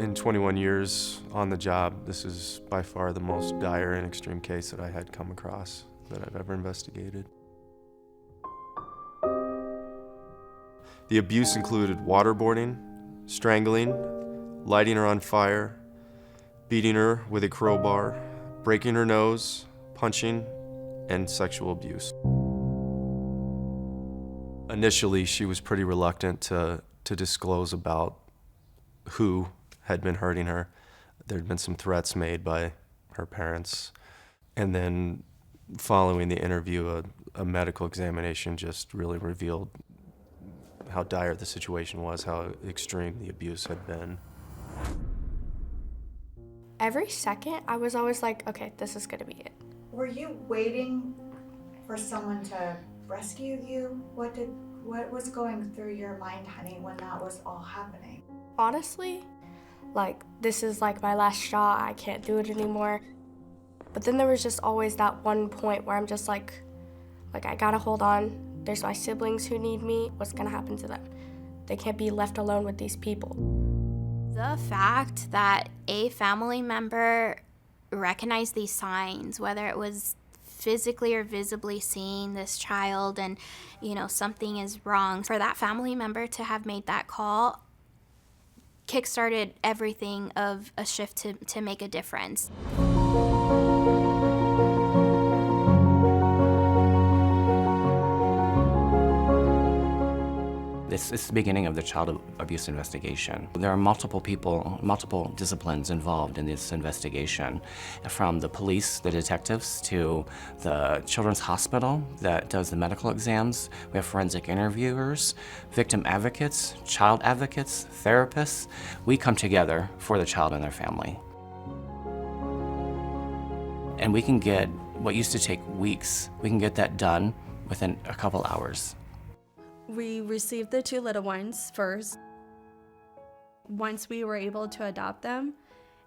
In 21 years on the job, this is by far the most dire and extreme case that I had come across that I've ever investigated. The abuse included waterboarding, strangling, lighting her on fire, beating her with a crowbar, breaking her nose, punching, and sexual abuse. Initially, she was pretty reluctant to disclose about who had been hurting her. There had been some threats made by her parents. And then following the interview, a medical examination just really revealed how dire the situation was, how extreme the abuse had been. Every second, I was always like, okay, this is gonna be it. Were you waiting for someone to rescue you? What was going through your mind, honey, when that was all happening? Honestly, like, this is like my last shot, I can't do it anymore. But then there was just always that one point where I'm just like I gotta hold on. There's my siblings who need me. What's gonna happen to them? They can't be left alone with these people. The fact that a family member recognized these signs, whether it was physically or visibly seeing this child and, something is wrong, for that family member to have made that call kickstarted everything of a shift to make a difference. This is the beginning of the child abuse investigation. There are multiple people, multiple disciplines involved in this investigation, from the police, the detectives, to the children's hospital that does the medical exams. We have forensic interviewers, victim advocates, child advocates, therapists. We come together for the child and their family. And we can get what used to take weeks, we can get that done within a couple hours. We received the 2 little ones first. Once we were able to adopt them,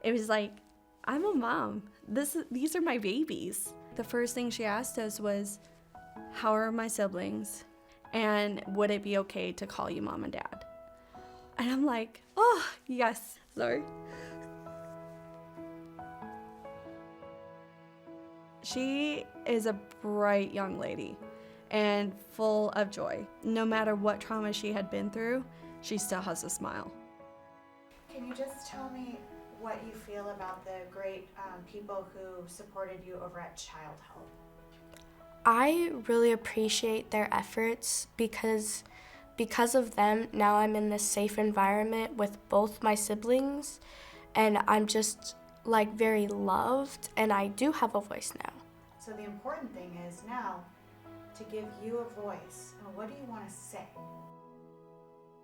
it was like, I'm a mom. These are my babies. The first thing she asked us was, how are my siblings? And would it be okay to call you mom and dad? And I'm like, oh, yes. Sorry. She is a bright young lady and full of joy. No matter what trauma she had been through, she still has a smile. Can you just tell me what you feel about the great people who supported you over at Childhelp? I really appreciate their efforts because of them, now I'm in this safe environment with both my siblings, and I'm just very loved, and I do have a voice now. So the important thing is now to give you a voice. And what do you want to say?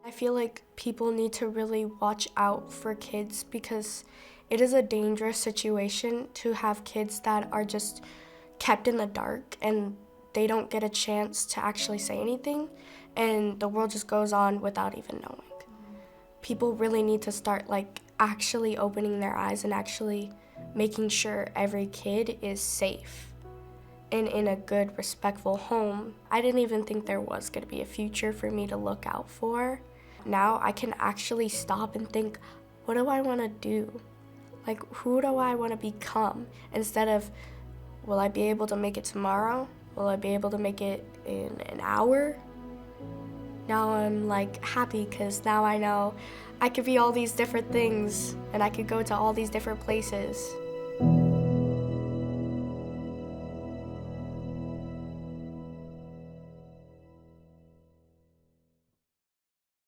I feel like people need to really watch out for kids because it is a dangerous situation to have kids that are just kept in the dark and they don't get a chance to actually say anything, and the world just goes on without even knowing. People really need to start actually opening their eyes and actually making sure every kid is safe and in a good, respectful home. I didn't even think there was going to be a future for me to look out for. Now I can actually stop and think, what do I want to do? Who do I want to become? Instead of, will I be able to make it tomorrow? Will I be able to make it in an hour? Now I'm happy because now I know I could be all these different things and I could go to all these different places.